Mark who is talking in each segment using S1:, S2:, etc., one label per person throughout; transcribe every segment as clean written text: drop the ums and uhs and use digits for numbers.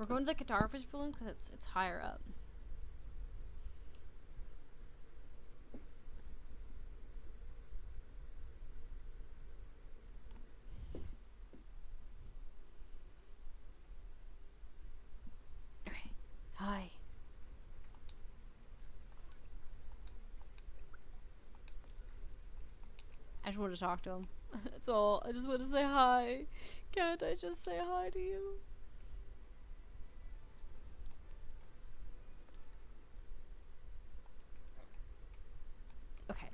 S1: We're going to the photographer's building because it's higher up. Okay. Hi. I just want to talk to him. That's all. I just want to say hi. Can't I just say hi to you? Okay.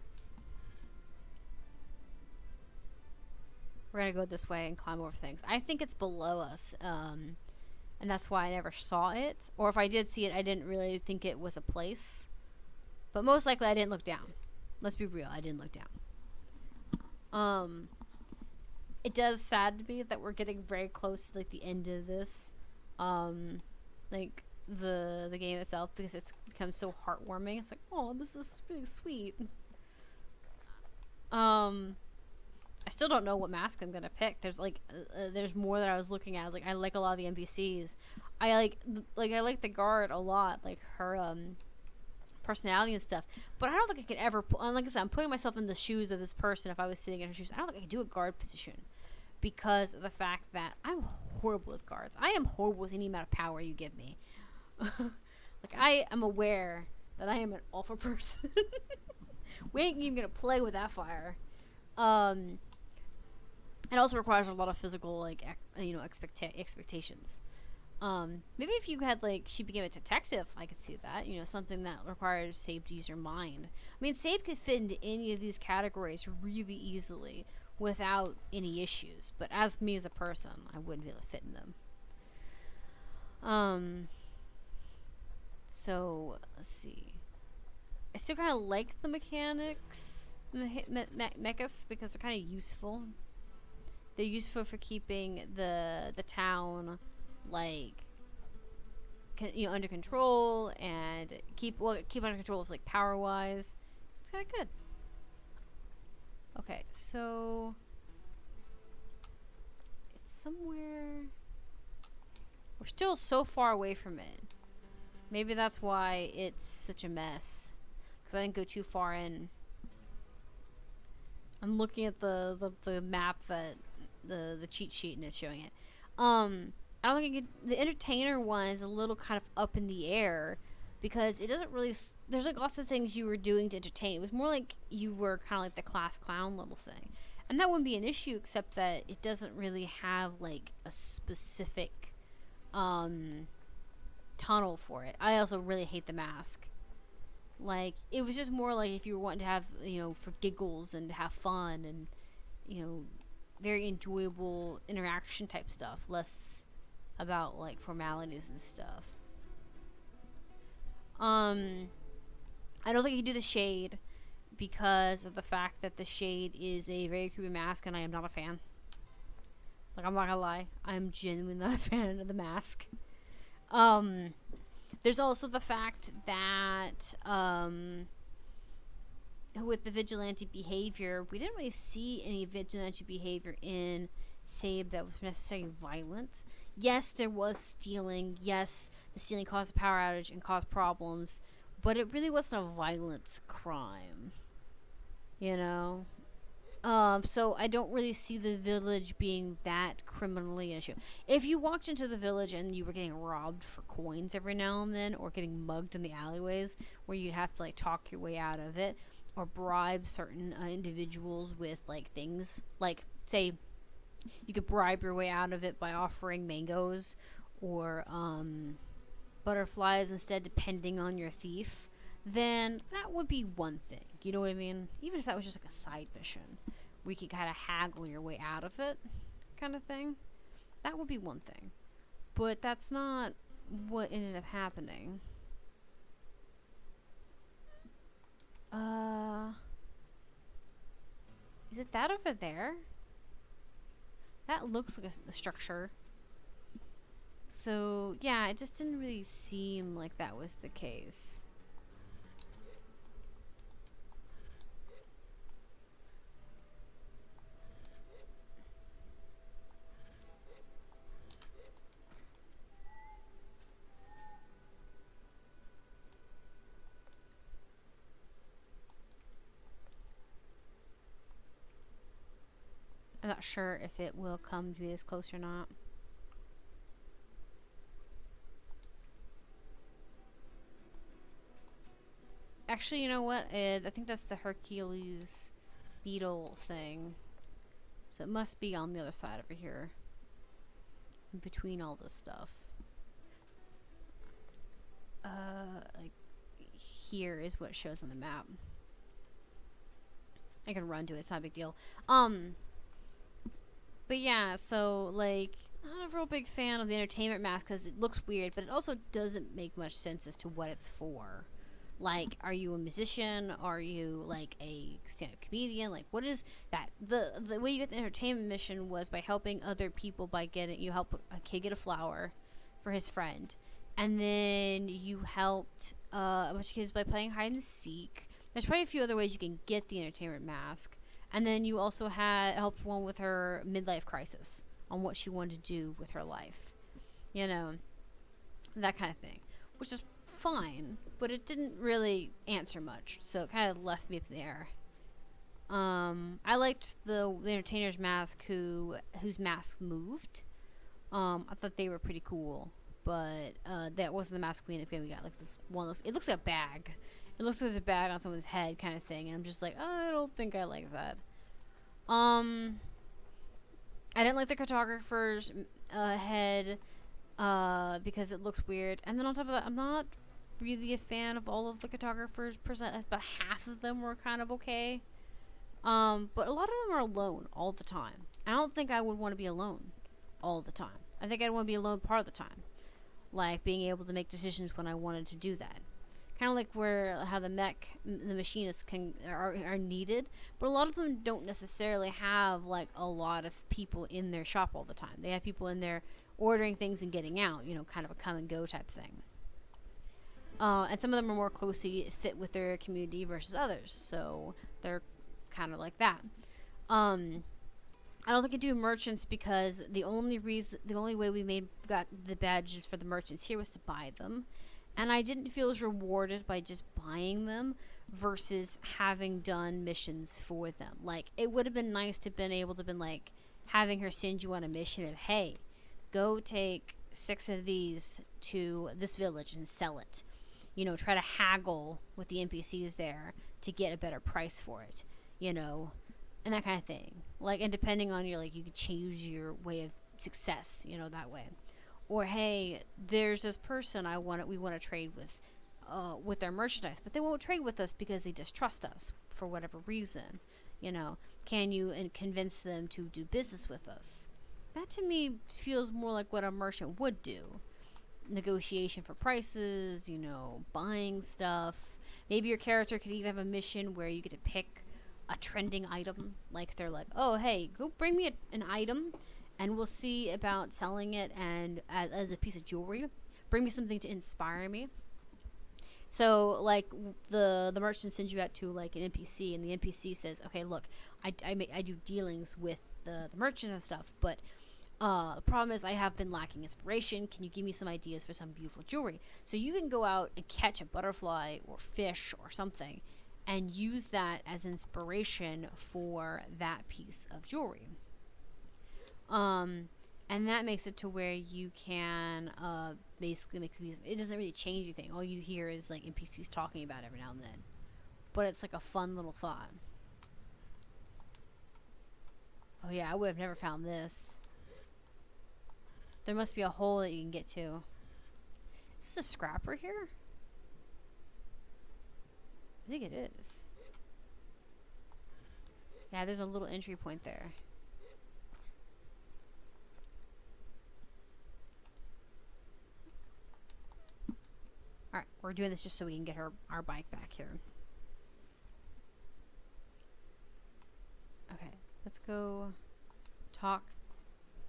S1: We're gonna go this way and climb over things. I think it's below us, and that's why I never saw it. Or if I did see it, I didn't really think it was a place. But most likely, I didn't look down. Let's be real. I didn't look down. It does sadden me that we're getting very close to like the end of this, like the game itself, because it's become so heartwarming. It's like, oh, this is really sweet. I still don't know what mask I'm gonna pick. There's like, there's more that I was looking at. Like, I like a lot of the NPCs. I like the guard a lot. Like her personality and stuff. But I don't think I could ever. Like I said, I'm putting myself in the shoes of this person. If I was sitting in her shoes, I don't think I could do a guard position because of the fact that I'm horrible with guards. I am horrible with any amount of power you give me. Like, I am aware that I am an awful person. We ain't even gonna play with that fire. It also requires a lot of physical, like, expectations. Maybe if you had, like, she became a detective, I could see that. You know, something that requires Sabe to use her mind. I mean, Sabe could fit into any of these categories really easily without any issues. But as me as a person, I wouldn't be able to fit in them. So, let's see. I still kind of like the mechanics, mechas, because they're kind of useful. They're useful for keeping the town, like, under control, and keep under control of, like, power wise. It's kind of good. Okay, so it's somewhere. We're still so far away from it. Maybe that's why it's such a mess, because I didn't go too far in. I'm looking at the map that the cheat sheet, and it's showing it. I don't think the entertainer one is a little kind of up in the air because it doesn't really. There's like lots of things you were doing to entertain. It was more like you were kind of like the class clown little thing, and that wouldn't be an issue except that it doesn't really have like a specific tunnel for it. I also really hate the mask. Like, it was just more like if you were wanting to have, for giggles and to have fun and, very enjoyable interaction type stuff, less about, like, formalities and stuff. I don't think you can do the shade because of the fact that the shade is a very creepy mask and I am not a fan. Like, I'm not gonna lie, I'm genuinely not a fan of the mask. There's also the fact that with the vigilante behavior, we didn't really see any vigilante behavior in Sable that was necessarily violent. Yes, there was stealing. Yes, the stealing caused a power outage and caused problems, but it really wasn't a violent crime. You know? So I don't really see the village being that criminally issue. If you walked into the village and you were getting robbed for coins every now and then, or getting mugged in the alleyways, where you'd have to like talk your way out of it, or bribe certain individuals with like things, like say you could bribe your way out of it by offering mangoes or butterflies instead, depending on your thief, then that would be one thing. You know what I mean? Even if that was just like a side mission, where you could kind of haggle your way out of it, kind of thing. That would be one thing. But that's not what ended up happening. Is it that over there? That looks like a structure. So, yeah, it just didn't really seem like that was the case. not sure if it will come to be this close or not. Actually, you know what? I think that's the Hercules beetle thing. So it must be on the other side over here. In between all this stuff. Like, here is what it shows on the map. I can run to it, it's not a big deal. But yeah, so, like, not a real big fan of the entertainment mask because it looks weird, but it also doesn't make much sense as to what it's for. Like, are you a musician? Are you, like, a stand-up comedian? Like, what is that? The way you get the entertainment mission was by helping other people by getting... You help a kid get a flower for his friend. And then you helped a bunch of kids by playing hide and seek. There's probably a few other ways you can get the entertainment mask. And then you also helped one with her midlife crisis on what she wanted to do with her life. You know, that kind of thing. Which is fine, but it didn't really answer much, so it kind of left me up in the air. I liked the entertainer's mask whose mask moved. I thought they were pretty cool, but that wasn't the mask we ended up getting. We got like this one. It looks like a bag. It looks like there's a bag on someone's head, kind of thing, and I'm just like, I don't think I like that. I didn't like the cartographer's head because it looks weird, and then on top of that, I'm not really a fan of all of the cartographers. About half of them were kind of okay, but a lot of them are alone all the time. I don't think I would want to be alone all the time. I think I'd want to be alone part of the time, like being able to make decisions when I wanted to do that. Kind of like how the machinists are needed, but a lot of them don't necessarily have like a lot of people in their shop all the time. They have people in there ordering things and getting out, you know, kind of a come and go type thing. And some of them are more closely fit with their community versus others, so they're kind of like that. I don't think I do merchants because the only way we got the badges for the merchants here was to buy them. And I didn't feel as rewarded by just buying them versus having done missions for them. Like, it would have been nice to have been able to been like having her send you on a mission of, hey, go take 6 of these to this village and sell it. You know, try to haggle with the NPCs there to get a better price for it. You know, and that kind of thing. Like, and depending on your, like, you could change your way of success, you know, that way. Or, hey, there's this person we want to trade with their merchandise, but they won't trade with us because they distrust us for whatever reason. You know, can you convince them to do business with us? That to me feels more like what a merchant would do. Negotiation for prices, you know, buying stuff. Maybe your character could even have a mission where you get to pick a trending item. Like, they're like, oh, hey, go bring me an item, and we'll see about selling it and as a piece of jewelry. Bring me something to inspire me. So, like, the merchant sends you out to, like, an NPC, and the NPC says, okay, look, I do dealings with the merchant and stuff, but the problem is I have been lacking inspiration. Can you give me some ideas for some beautiful jewelry? So you can go out and catch a butterfly or fish or something and use that as inspiration for that piece of jewelry. And that makes it to where you can basically make music. It doesn't really change anything. All you hear is like NPCs talking about it every now and then. But it's like a fun little thought. Oh yeah, I would have never found this. There must be a hole that you can get to. Is this a scrapper here? I think it is. Yeah, there's a little entry point there. Alright, we're doing this just so we can get our bike back here. Okay, let's go talk.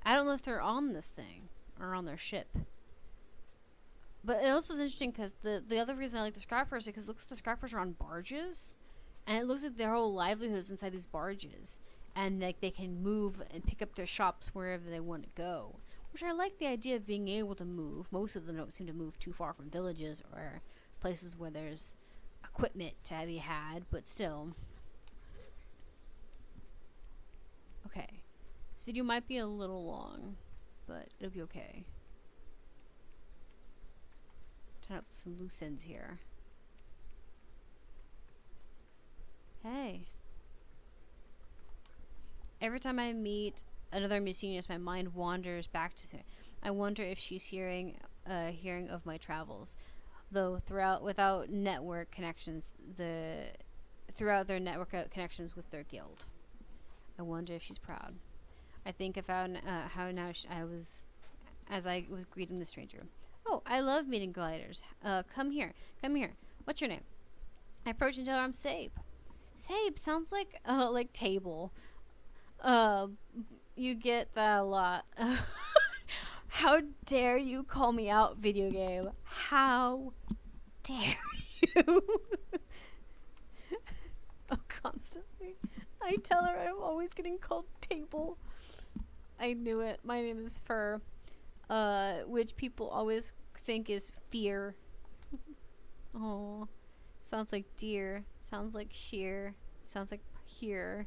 S1: I don't know if they're on this thing or on their ship. But it also is interesting because the other reason I like the scrappers is because it looks like the scrappers are on barges. And it looks like their whole livelihood is inside these barges. And like they can move and pick up their shops wherever they want to go. Which I like the idea of being able to move. Most of them don't seem to move too far from villages or places where there's equipment to be had, but still. Okay. video might be a little long, but it'll be okay. Turn up some loose ends here. Hey. Every time I meet another machinist, my mind wanders back to her. I wonder if she's hearing of my travels. Though without network connections, throughout their network connections with their guild. I wonder if she's proud. I think about how now I was greeting the stranger. Oh, I love meeting gliders. Come here. What's your name? I approach and tell her I'm Sable. Sable sounds like table. You get that a lot. How dare you call me out, video game? How dare you? Oh, constantly. I tell her I'm always getting called table. I knew it. My name is Fur, which people always think is fear. Oh, sounds like deer. Sounds like sheer. Sounds like here.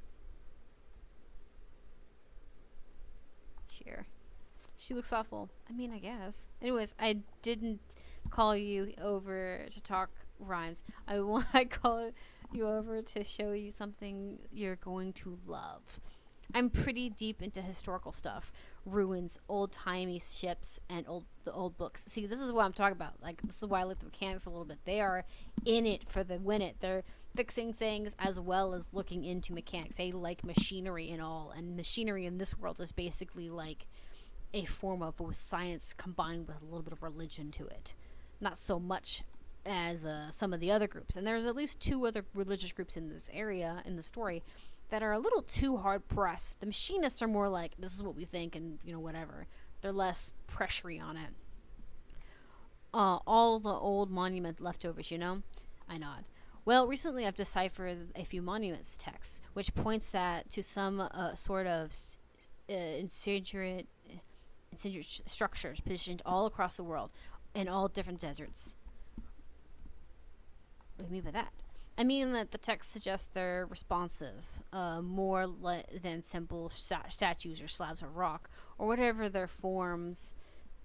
S1: Sheer. She looks awful. I mean, I guess. Anyways, I didn't call you over to talk rhymes. I call you over to show you something you're going to love. I'm pretty deep into historical stuff, ruins, old-timey ships, and the old books. See, this is what I'm talking about. Like, this is why I like the mechanics a little bit. They are in it for the win it. They're fixing things as well as looking into mechanics. They like machinery and all, and machinery in this world is basically like a form of science combined with a little bit of religion to it. Not so much as some of the other groups. And there's at least 2 other religious groups in this area, in the story, that are a little too hard pressed. The machinists are more like, this is what we think, and, you know, whatever. They're less pressury on it. All the old monument leftovers, you know? I nod. Well, recently I've deciphered a few monuments texts, which points that to some sort of insurgent structures positioned all across the world in all different deserts. What do you mean by that? I mean that the text suggests they're responsive, more than simple statues or slabs of rock, or whatever their forms.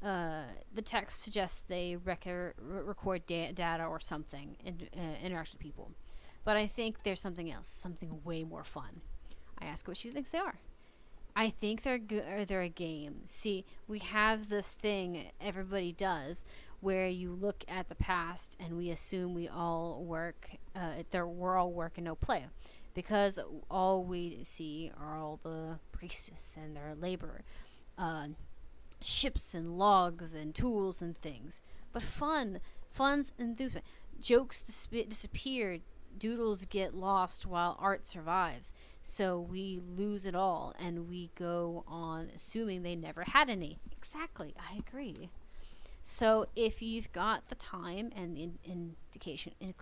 S1: The text suggests they record data or something, and interact with people. But I think there's something else, something way more fun. I ask what she thinks they are. I think they're a game. See, we have this thing everybody does where you look at the past and we assume we all work, we're all work and no play. Because all we see are all the priestess and their labor. Ships and logs and tools and things. But fun's enthusiasm. Jokes disappear. Doodles get lost while art survives. So we lose it all, and we go on assuming they never had any. Exactly, I agree. So if you've got the time and the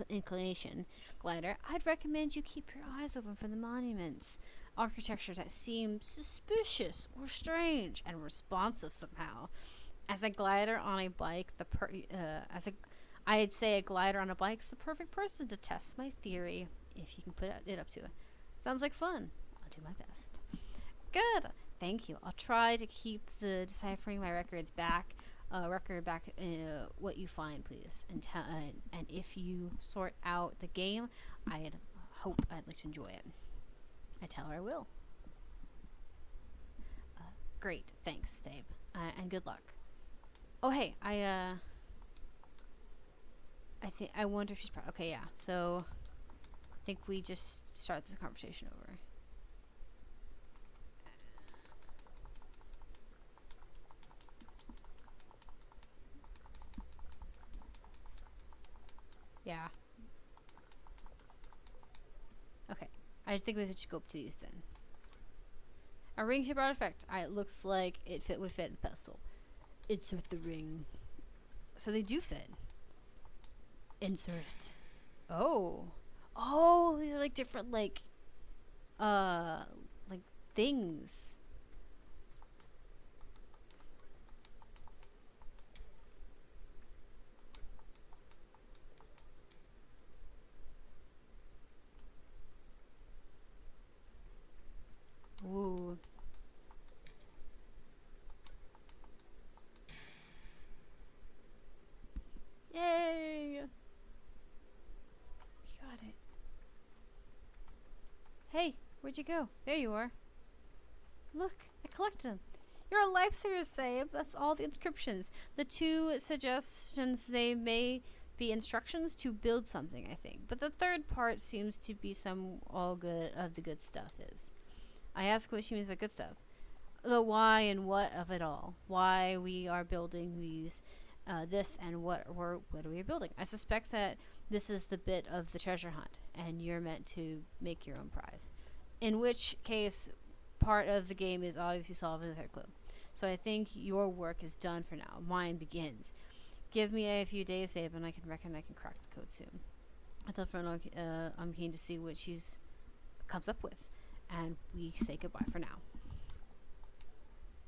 S1: inclination, glider, I'd recommend you keep your eyes open for the monuments. Architecture that seem suspicious or strange and responsive somehow. As a glider on a bike, I'd say a glider on a bike's the perfect person to test my theory, if you can put it up to it. Sounds like fun. I'll do my best. Good. Thank you. I'll try to keep the deciphering my record back. What you find, please. And if you sort out the game, I'd like to enjoy it. I tell her I will. Great. Thanks, Dave. And good luck. Oh, hey. I wonder if she's proud. Okay, yeah. So I think we just start this conversation over. Yeah. Okay. I think we should just go up to these then. A ring shaped artifact. It looks like it would fit in the pedestal. Insert the ring. So they do fit. Insert it. Oh. Oh, these are like different like things. Ooh. Where'd you go? There you are. Look, I collected them. You're a lifesaver, Save. That's all the inscriptions. The 2 suggestions, they may be instructions to build something, I think. But the third part seems to be some all good of the good stuff is. I ask what she means by good stuff. The why and what of it all. Why we are building these, this and what are we building. I suspect that this is the bit of the treasure hunt, and you're meant to make your own prize. In which case, part of the game is obviously solving the third clue. So I think your work is done for now. Mine begins. Give me a few days, Save, and I can reckon I can crack the code soon. I tell Frono I'm keen to see what she's comes up with, and we say goodbye for now.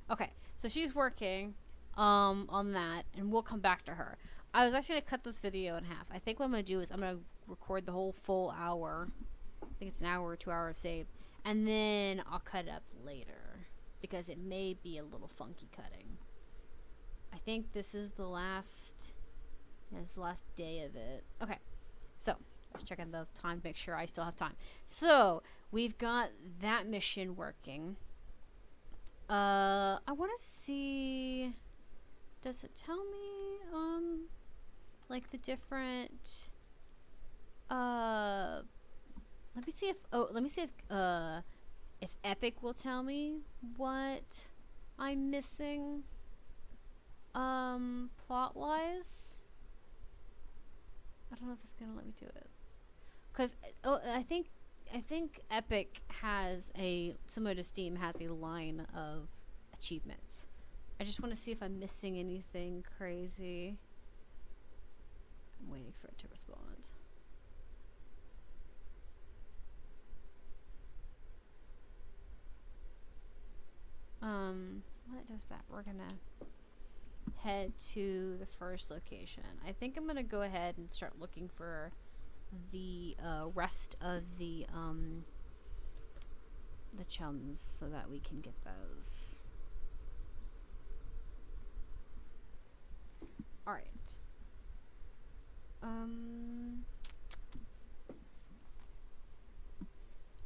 S1: Okay, so she's working on that, and we'll come back to her. I was actually gonna cut this video in half. I think what I'm gonna do is I'm gonna record the whole full hour. I think it's an hour or 2 hours of Save, and then I'll cut it up later because it may be a little funky cutting. I think this is the last. Yeah, it's the last day of it. Okay, so just checking the time to make sure I still have time. So we've got that mission working. I want to see. Does it tell me like the different? Let me see if Epic will tell me what I'm missing. Plot wise, I don't know if it's gonna let me do it, cause I think Epic has similar to Steam has a line of achievements. I just want to see if I'm missing anything crazy. I'm waiting for it to respond. What does that? We're gonna head to the first location. I think I'm gonna go ahead and start looking for the rest of the chums so that we can get those. All right.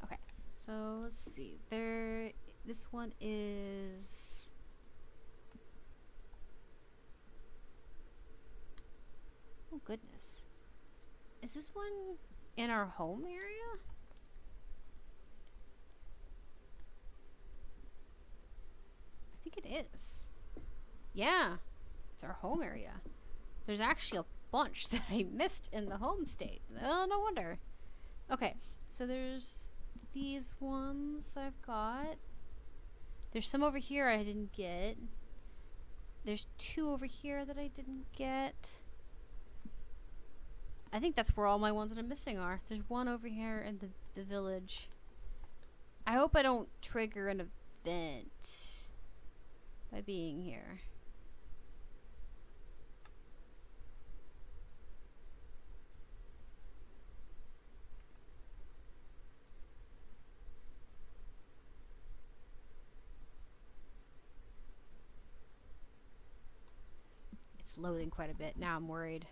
S1: Okay. So let's see. This one is. Oh goodness. Is this one in our home area? I think it is. Yeah, it's our home area. There's actually a bunch that I missed in the home state. Oh, no wonder. Okay, so there's these ones I've got. There's some over here I didn't get. There's 2 over here that I didn't get. I think that's where all my ones that I'm missing are. There's one over here in the village. I hope I don't trigger an event by being here. It's loading quite a bit. Now I'm worried.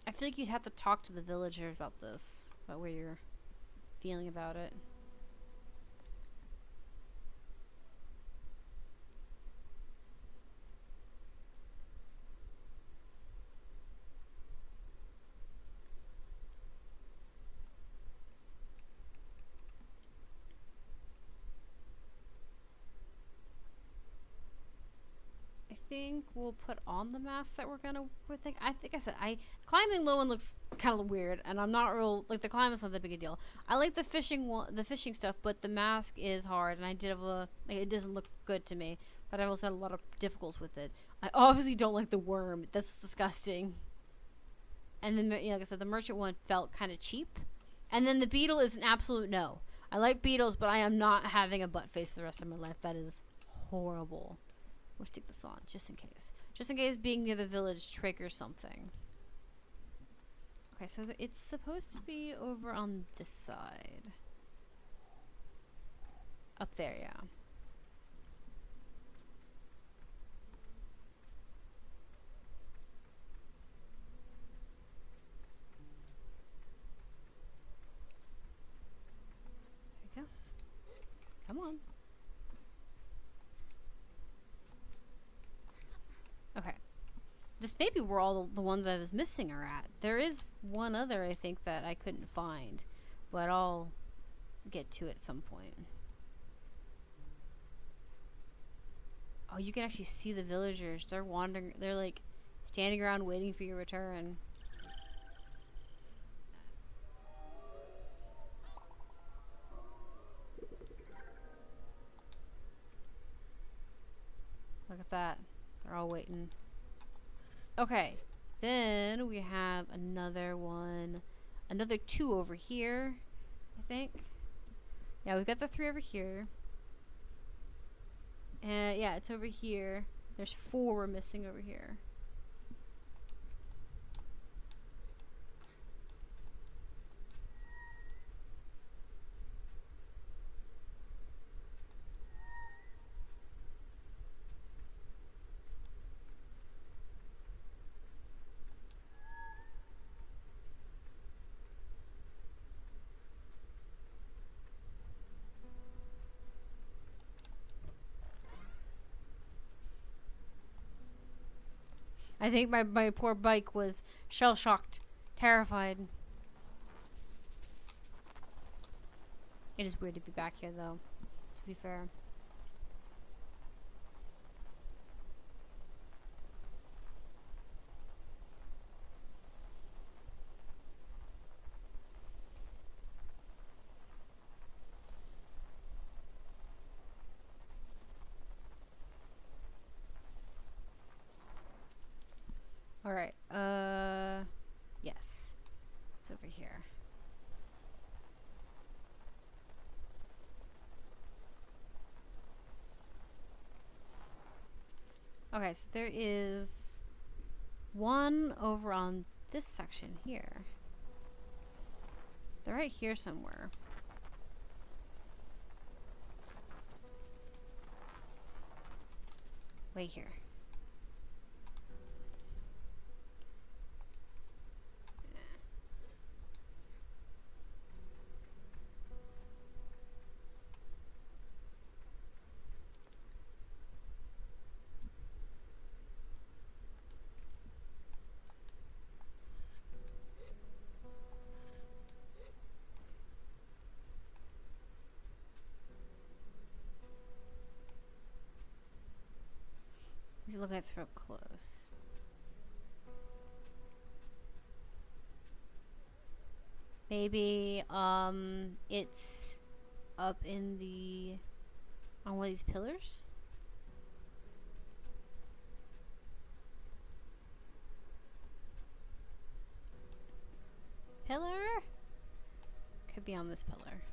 S1: I feel like you'd have to talk to the villagers about this, about where you're feeling about it. I think we'll put on the mask that we're gonna. I think I said climbing low one looks kind of weird, and I'm not real like the climb is not that big a deal. I like the fishing stuff, but the mask is hard, and I did have it doesn't look good to me. But I've also had a lot of difficulties with it. I obviously don't like the worm. That's disgusting. And then like I said, the merchant one felt kind of cheap, and then the beetle is an absolute no. I like beetles, but I am not having a butt face for the rest of my life. That is horrible. We'll stick this on, just in case. Just in case being near the village triggers something. Okay, so it's supposed to be over on this side. Up there, yeah. Come on. Okay. This may be where all the ones I was missing are at. There is one other, I think, that I couldn't find. But I'll get to it at some point. Oh, you can actually see the villagers. They're wandering. They're like standing around waiting for your return. Look at that. They're all waiting. Okay. Then we have another one. Another 2 over here, I think. Yeah, we've got the 3 over here. And yeah, it's over here. There's 4 we're missing over here. I think my poor bike was shell-shocked, terrified. It is weird to be back here, though, to be fair. Alright, yes. It's over here. Okay, so there is one over on this section here. They're right here somewhere. Wait here. Look at it real close. Maybe it's up in the on one of these pillars. Pillar? Could be on this pillar.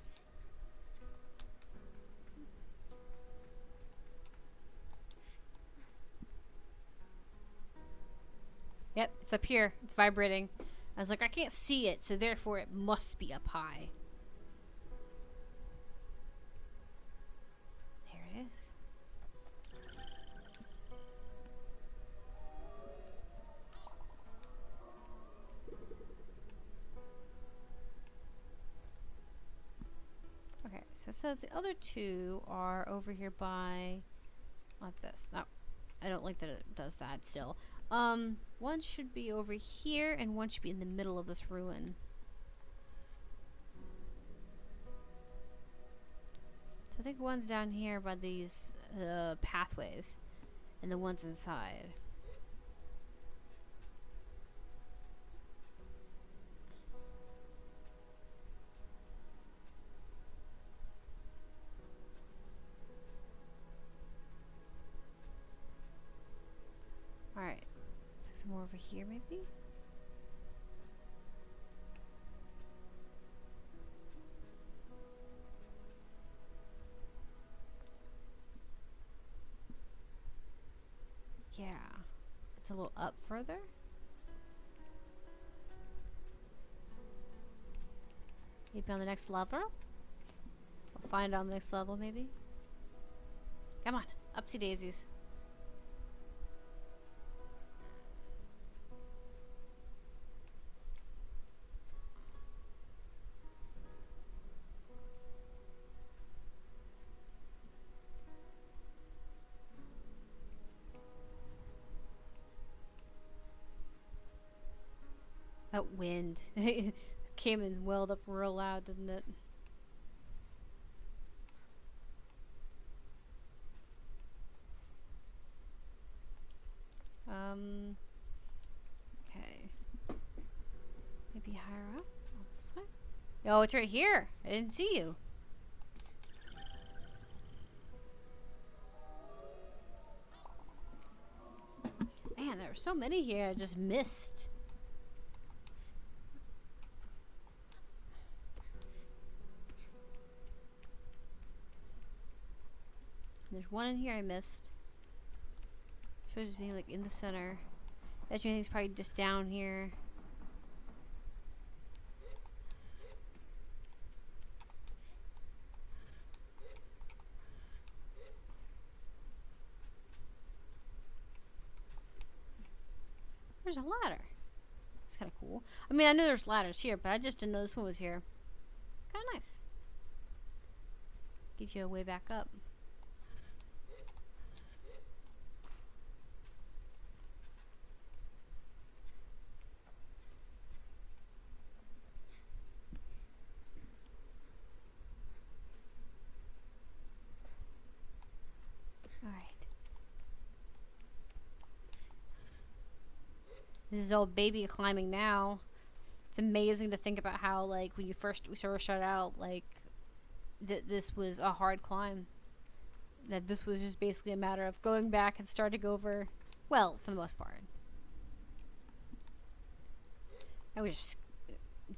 S1: Yep, it's up here. It's vibrating. I was like, I can't see it, so therefore it must be up high. There it is. Okay, so it says the other 2 are over here by... like this. No, I don't like that it does that still. One should be over here, and one should be in the middle of this ruin. So I think one's down here by these pathways, and the one's inside. Alright. Some more over here, maybe? Yeah. It's a little up further. Maybe on the next level? We'll find it on the next level, maybe? Come on. Upsy daisies. wind. Came and welled up real loud, didn't it? Okay. Maybe higher up on this side? Oh, it's right here. I didn't see you. Man, there were so many here. I just missed. There's one in here I missed. Shows as being like in the center. That you think is probably just down here. There's a ladder. It's kind of cool. I mean, I knew there's ladders here, but I just didn't know this one was here. Kind of nice. Gives you a way back up. This is old baby climbing now. It's amazing to think about how, like, when we first started out, like, this was a hard climb. That this was just basically a matter of going back and starting over. Well, for the most part. I was just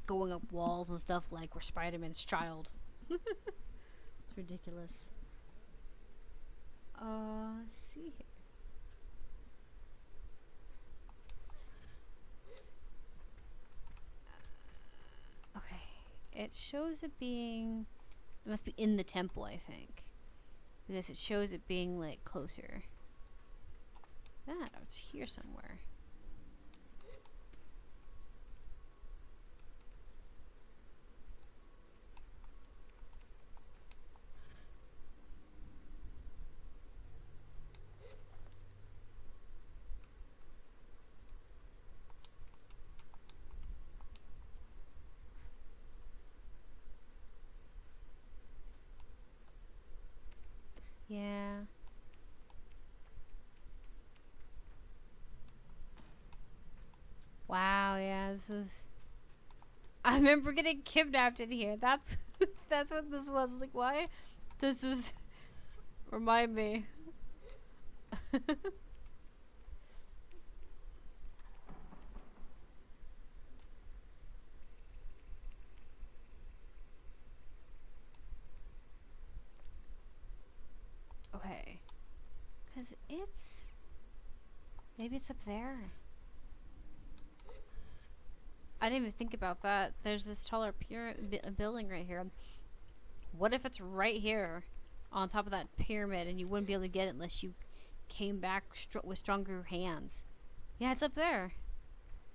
S1: going up walls and stuff like we're Spider-Man's child. It's ridiculous. Let's see here. It shows it being... It must be in the temple, I think. Because it shows it being, like, closer. That, it's here somewhere. Yeah. Wow, yeah, this is... I remember getting kidnapped in here. That's that's what this was. Like, why? This is... Remind me. Okay. Because it's... Maybe it's up there. I didn't even think about that. There's this taller building right here. What if it's right here on top of that pyramid and you wouldn't be able to get it unless you came back with stronger hands? Yeah, it's up there.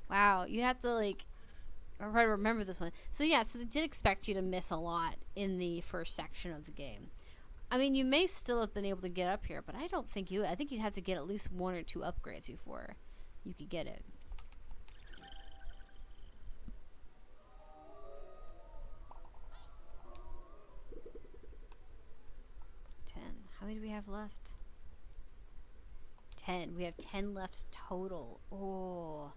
S1: Wow, you have to, like... I'll try to remember this one. So yeah, so they did expect you to miss a lot in the first section of the game. I mean, you may still have been able to get up here, but I don't think you... I think you'd have to get at least 1 or 2 upgrades before you could get it. How many do we have left? 10. We have 10 left total. Oh.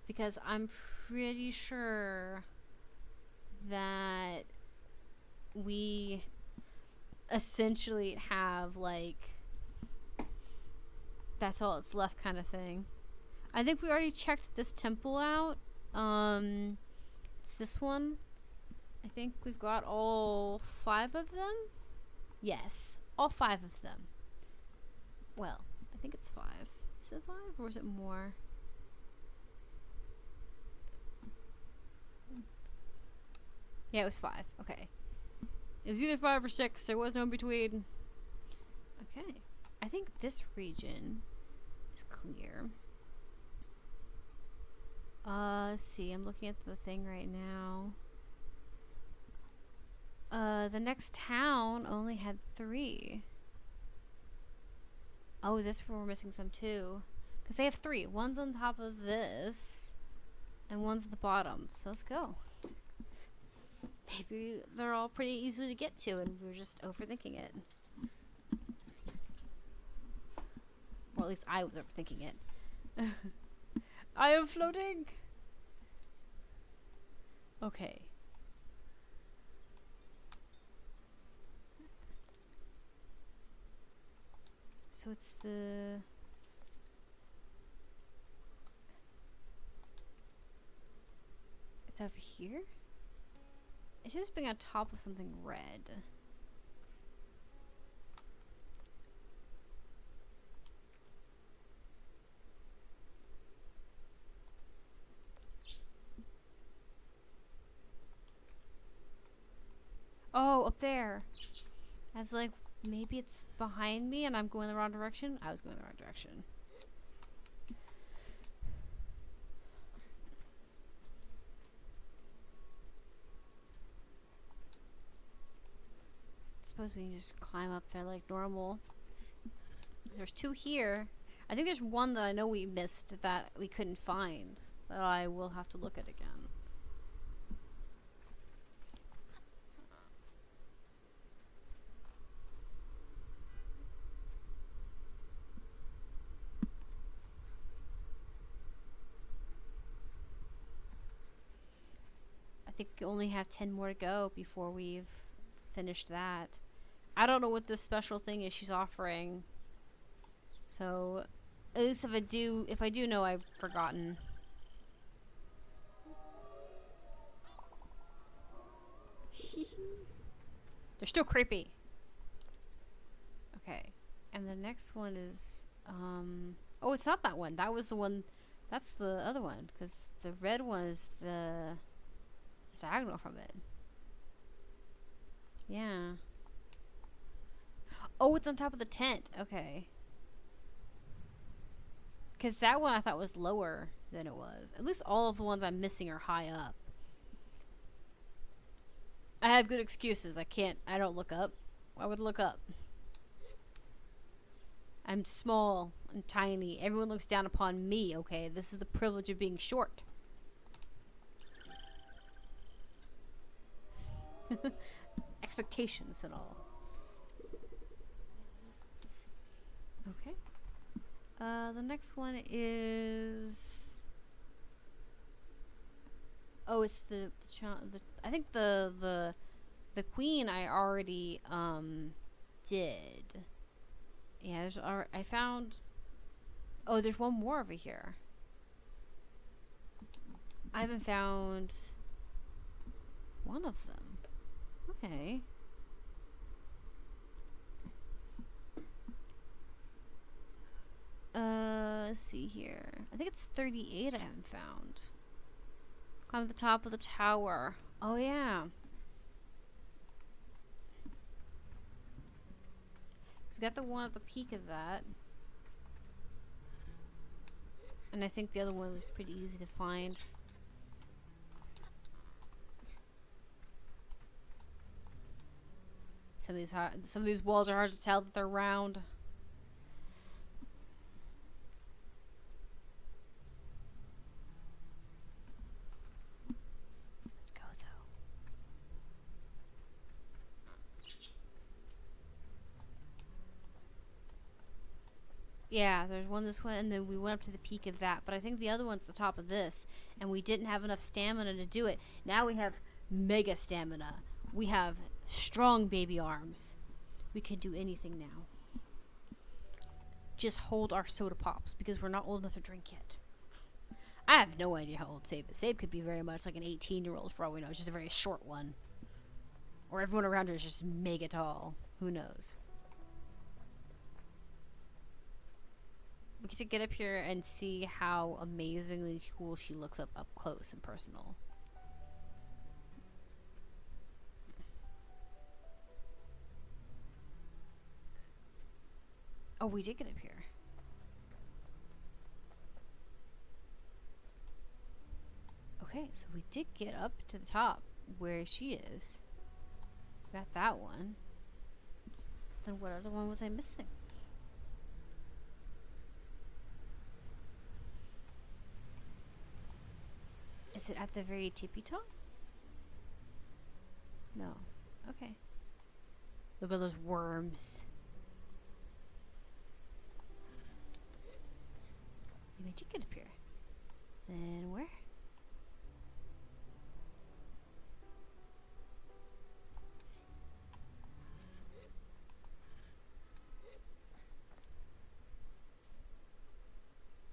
S1: Because I'm pretty sure that we essentially have, like, that's all that's left kind of thing. I think we already checked this temple out. It's this one. I think we've got all 5 of them. Yes, all 5 of them. Well, I think it's 5. Is it 5 or is it more? Yeah, it was 5. Okay. It was either 5 or 6. There was no in between. Okay. I think this region is clear. Let's see. I'm looking at the thing right now. The next town only had 3. Oh, this one we're missing some too. Because they have 3. One's on top of this, and one's at the bottom. So let's go. Maybe they're all pretty easy to get to, and we're just overthinking it. Or at least I was overthinking it. I am floating! Okay. So it's the... It's over here? It should just be on top of something red. Oh, up there. I was like, maybe it's behind me and I'm going the wrong direction. I was going the wrong direction. Suppose we can just climb up there like normal. There's 2 here. I think there's one that I know we missed that we couldn't find. That I will have to look at again. I think we only have 10 more to go before we've finished that. I don't know what this special thing is she's offering. So, at least if I do know, I've forgotten. They're still creepy. Okay. And the next one is, oh, it's not that one. That was the one, that's the other one. Because the red one is the diagonal from it. Yeah. Oh, it's on top of the tent. Okay. Because that one I thought was lower than it was. At least all of the ones I'm missing are high up. I have good excuses. I don't look up. Why would I look up? I'm small and tiny. Everyone looks down upon me, okay? This is the privilege of being short. Expectations and all. Okay. The next one is... Oh, it's the I think the queen I already did. Yeah, there's I found. Oh, there's one more over here. I haven't found one of them. Okay. Let's see here. I think it's 38 I haven't found. On the top of the tower. Oh, yeah. We got the one at the peak of that. And I think the other one was pretty easy to find. Some of these walls are hard to tell that they're round. Let's go though. Yeah, there's one this way, and then we went up to the peak of that. But I think the other one's the top of this, and we didn't have enough stamina to do it. Now we have mega stamina. We have strong baby arms. We can do anything now. Just hold our soda pops, because we're not old enough to drink yet. I have no idea how old Sable is. Sable could be very much like an 18-year-old for all we know. It's just a very short one. Or everyone around her is just mega tall. Who knows? We get to get up here and see how amazingly cool she looks up close and personal. Oh, we did get up here. Okay, so we did get up to the top where she is. Got that one. Then what other one was I missing? Is it at the very tippy top? No. Okay. Look at those worms. Maybe I did get up here. Then where?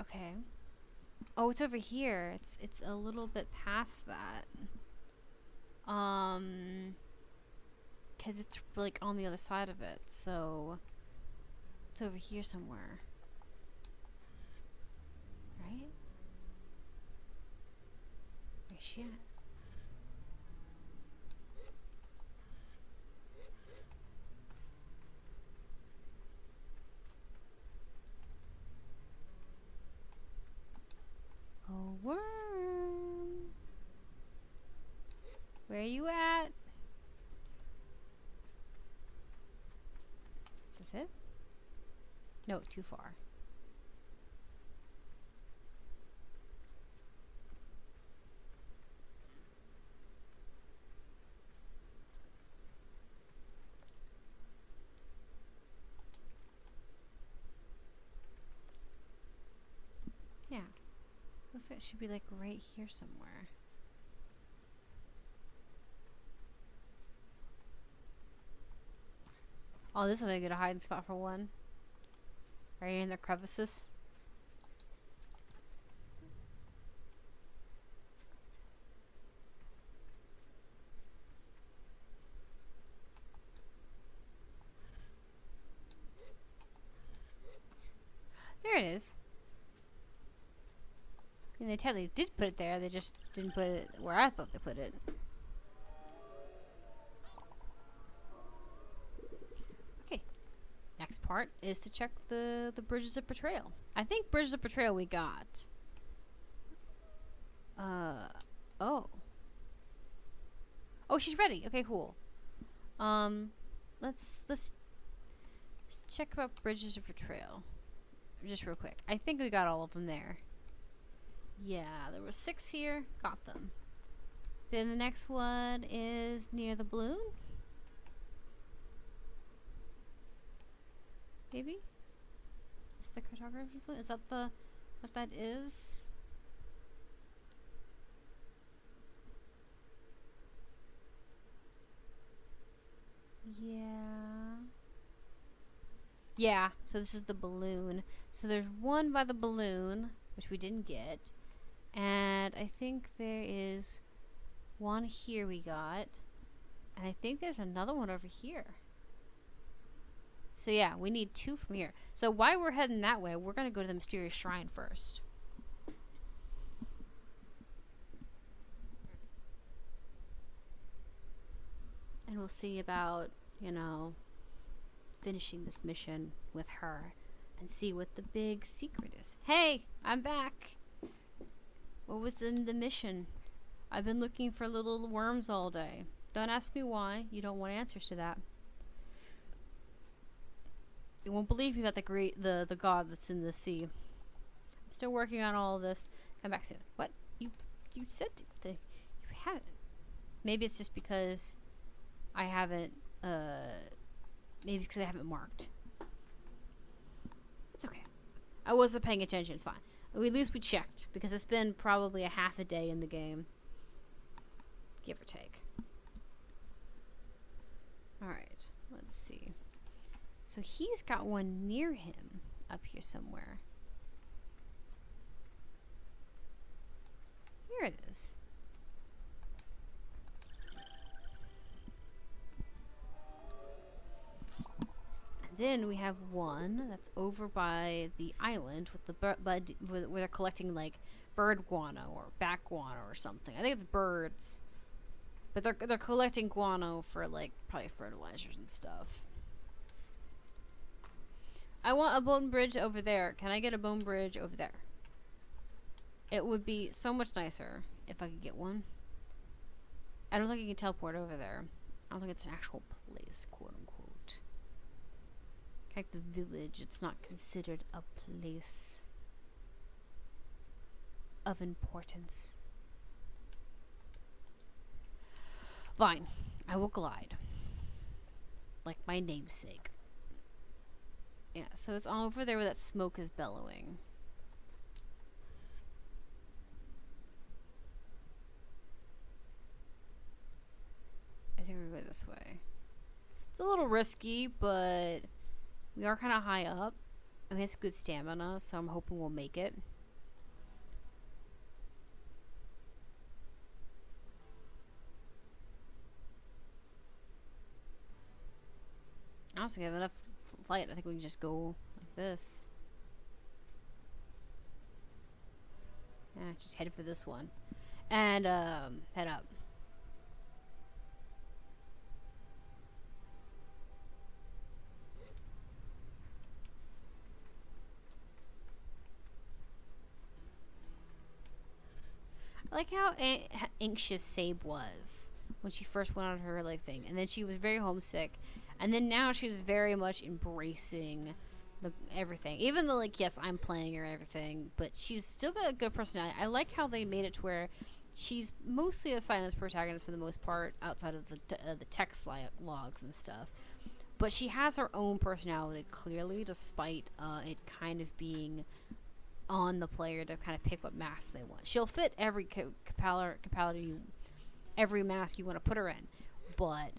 S1: Okay. Oh, it's over here. It's a little bit past that. Cause it's like on the other side of it, so it's over here somewhere. Right? Where's she at? Oh, worm. Where are you at? Is this it? No, too far. Yeah. Looks like it should be like right here somewhere. Oh, this would be a good hiding spot for one. Right in the crevices. There it is. I mean, they technically did put it there, they just didn't put it where I thought they put it. Okay. Next part is to check the bridges of betrayal. I think bridges of betrayal we got. Oh. Oh, she's ready. Okay, cool. Let's check about bridges of betrayal. Just real quick. I think we got all of them there. Yeah, there were 6 here. Got them. Then the next one is near the balloon. Maybe? Is the cartography balloon? Is that the what that is? Yeah. Yeah, so this is the balloon. So there's one by the balloon, which we didn't get. And I think there is one here we got. And I think there's another one over here. So yeah, we need 2 from here. So while we're heading that way, we're going to go to the mysterious shrine first. And we'll see about, you know, finishing this mission with her and see what the big secret is. Hey, I'm back. What was the mission? I've been looking for little worms all day. Don't ask me why. You don't want answers to that. You won't believe me about the god that's in the sea. I'm still working on all of this. Come back soon. What? You said you haven't. Maybe it's just because I haven't maybe it's because I haven't marked. It's okay. I wasn't paying attention. It's fine. At least we checked, because it's been probably a half a day in the game. Give or take. Alright, let's see. So he's got one near him up here somewhere. Here it is. Then we have one that's over by the island with the where they're collecting like bird guano or bat guano or something. I think it's birds, but they're collecting guano for like probably fertilizers and stuff. I want a bone bridge over there. Can I get a bone bridge over there? It would be so much nicer if I could get one. I don't think I can teleport over there. I don't think it's an actual place, quote unquote. Like the village, it's not considered a place of importance. Fine. I will glide. Like my namesake. Yeah, so it's all over there where that smoke is bellowing. I think we're going this way. It's a little risky, but we are kind of high up. And we have good stamina, so I'm hoping we'll make it. I also have enough flight. I think we can just go like this. Yeah, just head for this one. And, head up. I like how anxious Sable was when she first went on her like thing, and then she was very homesick, and then now she's very much embracing everything. Even though, like, yes, I'm playing her and everything, but she's still got a good personality. I like how they made it to where she's mostly a silent protagonist for the most part, outside of the text logs and stuff. But she has her own personality clearly, despite it kind of being on the player to kind of pick what mask they want. She'll fit every every mask you want to put her in, but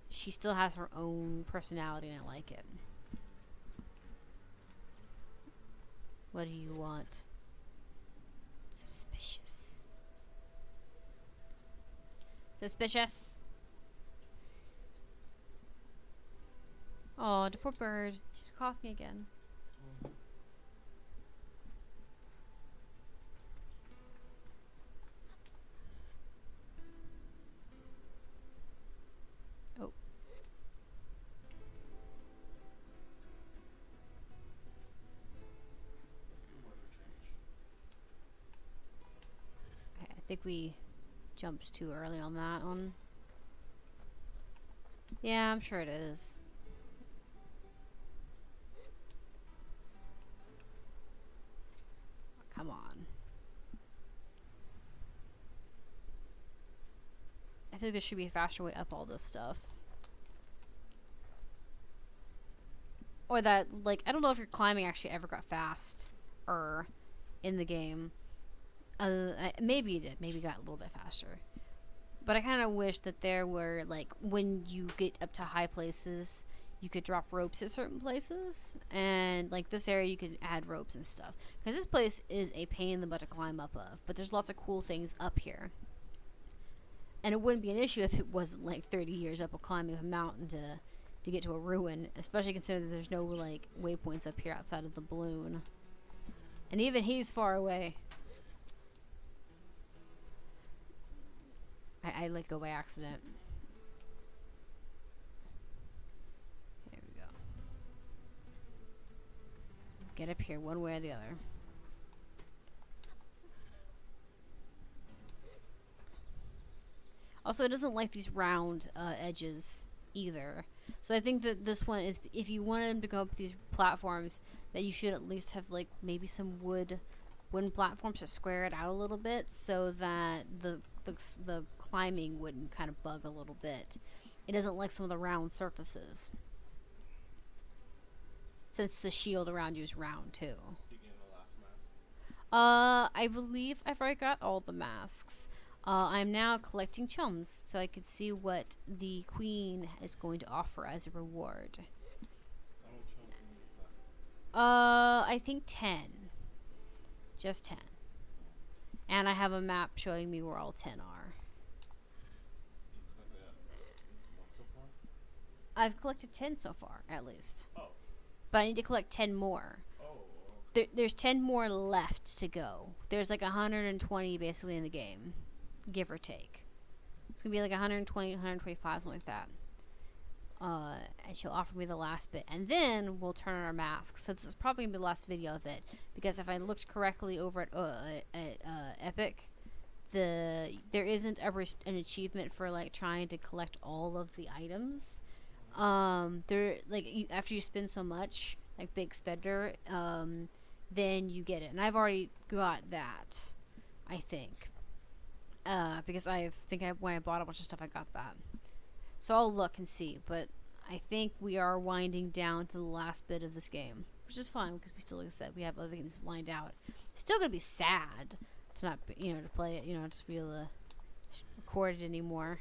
S1: she still has her own personality, and I like it. What do you want? Suspicious. Suspicious. Oh, the poor bird. She's coughing again. Oh. Okay, I think we jumped too early on that one. Yeah, I'm sure it is. Come on. I think there should be a faster way up all this stuff. Or that, like, I don't know if your climbing actually ever got fast or in the game. Maybe it did. Maybe it got a little bit faster. But I kind of wish that there were, like, when you get up to high places, you could drop ropes at certain places. And, like, this area, you could add ropes and stuff. Because this place is a pain in the butt to climb up of. But there's lots of cool things up here. And it wouldn't be an issue if it wasn't, like, 30 years up of climbing a mountain to get to a ruin. Especially considering that there's no, like, waypoints up here outside of the balloon. And even he's far away. I let go by accident. There we go. Get up here one way or the other. Also, it doesn't like these round edges either. So I think that this one, if you wanted to go up these platforms, that you should at least have, like, maybe some wooden platforms to square it out a little bit, so that the climbing wouldn't kind of bug a little bit. It doesn't like some of the round surfaces, since the shield around you is round too.
S2: You getting the last mask?
S1: I believe I've already got all the masks. I'm now collecting chums so I can see what the queen is going to offer as a reward.
S2: How many chums do you need left?
S1: I think 10. Just 10. And I have a map showing me where all 10 are.
S2: You collected at least one so far?
S1: I've collected 10 so far, at least.
S2: Oh.
S1: But I need to collect 10 more.
S2: Oh, okay.
S1: There's 10 more left to go. There's like 120 basically in the game, give or take. It's gonna be like 120, 125, something like that. And she'll offer me the last bit, and then we'll turn on our masks. So this is probably gonna be the last video of it, because if I looked correctly over at Epic, there isn't ever an achievement for, like, trying to collect all of the items. There, like, after you spend so much, like big spender, then you get it, and I've already got that, I think, because when I bought a bunch of stuff, I got that. So I'll look and see, but I think we are winding down to the last bit of this game, which is fine because we still, like I said, we have other games lined out. It's still gonna be sad to not, to play it, to be able to record it anymore.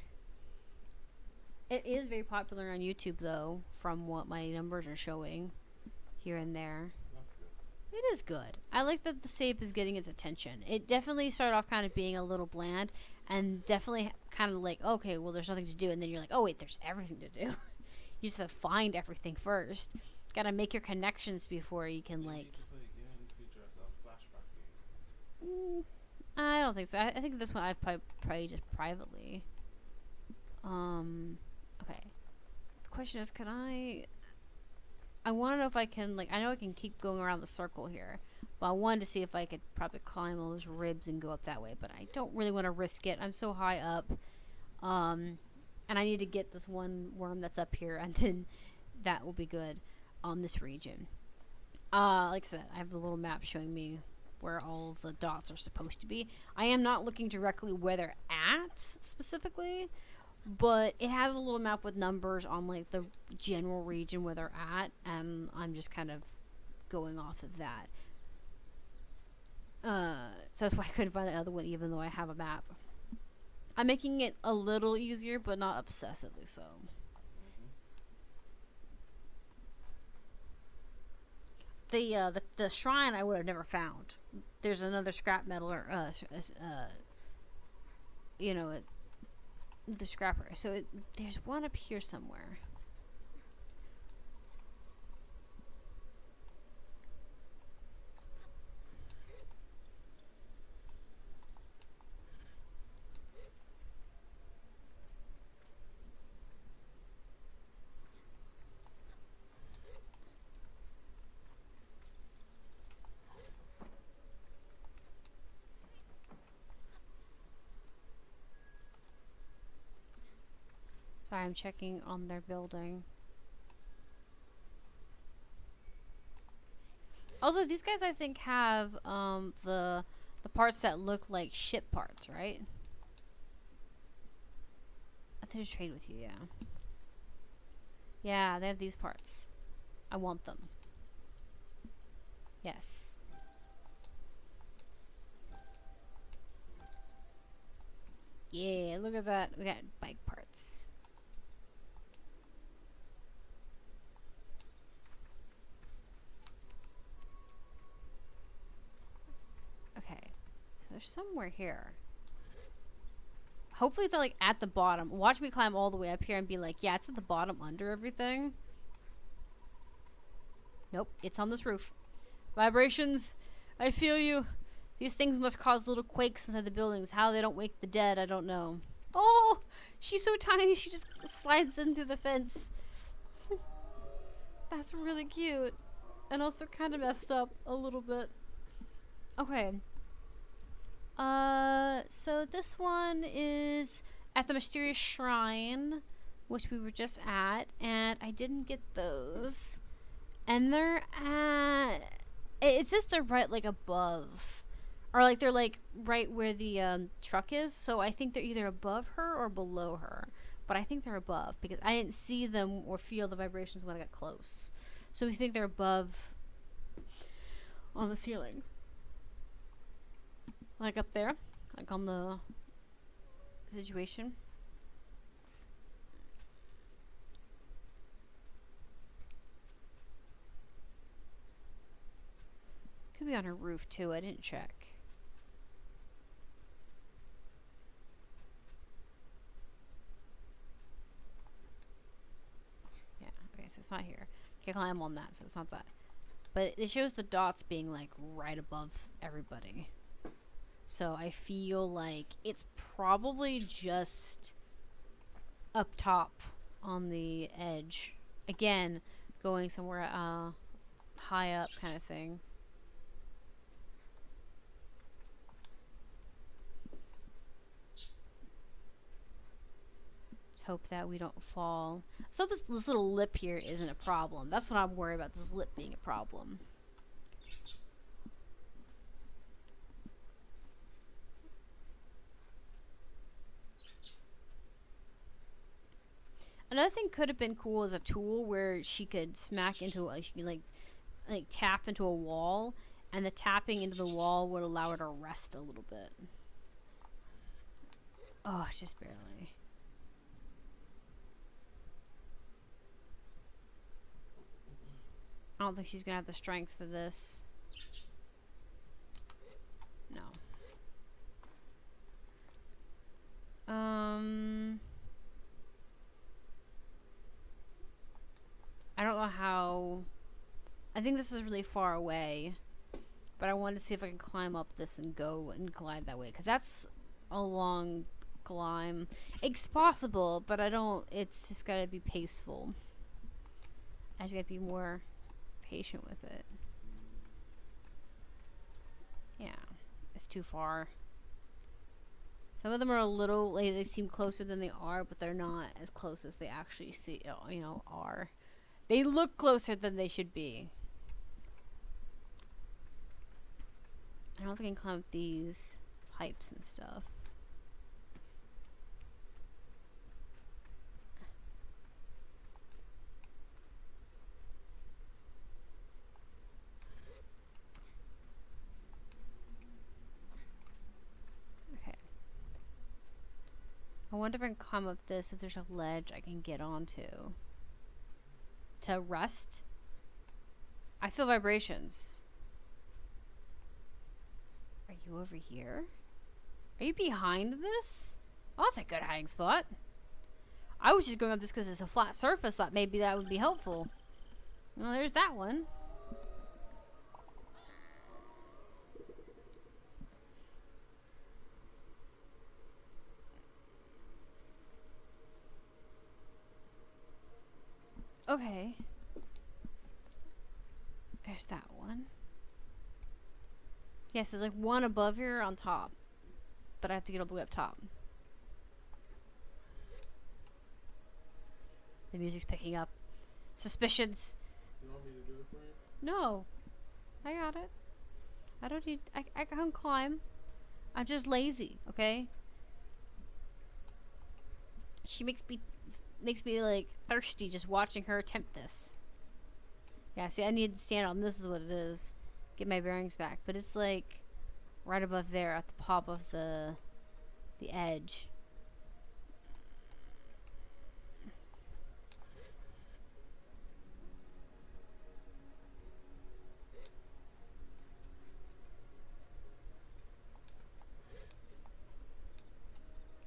S1: It is very popular on YouTube, though, from what my numbers are showing here and there.
S2: That's good.
S1: It is good. I like that the save is getting its attention. It definitely started off kind of being a little bland, and definitely kind of like, okay, well, there's nothing to do, and then you're like, oh wait, there's everything to do. You just have to find everything first. Gotta make your connections before you can,
S2: You
S1: like.
S2: need to play again to dress up flashback game.
S1: I don't think so. I think this one I've probably just privately. Okay. The question is, can I want to know if I can, like, I know I can keep going around the circle here, but I wanted to see if I could probably climb those ribs and go up that way, but I don't really want to risk it. I'm so high up. And I need to get this one worm that's up here, and then that will be good on this region. Like I said, I have the little map showing me where all of the dots are supposed to be. I am not looking directly where they're at specifically, but it has a little map with numbers on, like, the general region where they're at, and I'm just kind of going off of that. So that's why I couldn't find the other one, even though I have a map. I'm making it a little easier, but not obsessively so. The shrine I would have never found. There's another scrap metal or the scrapper. So there's one up here somewhere. Sorry, I'm checking on their building. Also, these guys I think have the parts that look like ship parts, right? I think I'll trade with you, yeah. Yeah, they have these parts. I want them. Yes. Yeah, look at that. We got bike parts. Okay. So there's somewhere here. Hopefully it's not, like, at the bottom. Watch me climb all the way up here and be like, yeah, it's at the bottom under everything. Nope, it's on this roof. Vibrations, I feel you. These things must cause little quakes inside the buildings. How they don't wake the dead, I don't know. Oh, she's so tiny, she just slides in through the fence. That's really cute. And also kind of messed up a little bit. Okay. So this one is at the mysterious shrine, which we were just at, and I didn't get those. And they're at, it says they're right, like, above, or, like, they're, like, right where the truck is. So I think they're either above her or below her, but I think they're above because I didn't see them or feel the vibrations when I got close. So we think they're above on the ceiling. Like up there, like on the situation. Could be on her roof too, I didn't check. Yeah, okay, so it's not here. Can't climb on that, so it's not that. But it shows the dots being, like, right above everybody. So I feel like it's probably just up top on the edge. Again, going somewhere high up kind of thing. Let's hope that we don't fall. So this little lip here isn't a problem. That's what I'm worried about, this lip being a problem. Another thing could have been cool as a tool where she could smack into, like, she could like tap into a wall, and the tapping into the wall would allow her to rest a little bit. Oh, just barely. I don't think she's gonna have the strength for this. No. I don't know how. I think this is really far away, but I wanted to see if I can climb up this and go and glide that way, because that's a long climb. It's possible, but I don't. It's just gotta be paceful. I just gotta be more patient with it. Yeah, it's too far. Some of them are a little, like, they seem closer than they are, but they're not as close as they actually are. They look closer than they should be. I don't think I can climb up these pipes and stuff. I wonder if I can climb up this, if there's a ledge I can get onto. To rest? I feel vibrations. Are you over here? Are you behind this? Oh, that's a good hiding spot. I was just going up this because it's a flat surface. Thought maybe that would be helpful. Well, there's that one. Okay. There's that one. Yes, there's like one above here on top. But I have to get all the way up top. The music's picking up. Suspicions.
S2: You want me to do it for you?
S1: No. I got it. I don't need... I can climb. I'm just lazy, okay? She makes me like thirsty just watching her attempt this. Yeah, see, I need to stand on this is what it is. Get my bearings back. But it's like right above there at the top of the edge.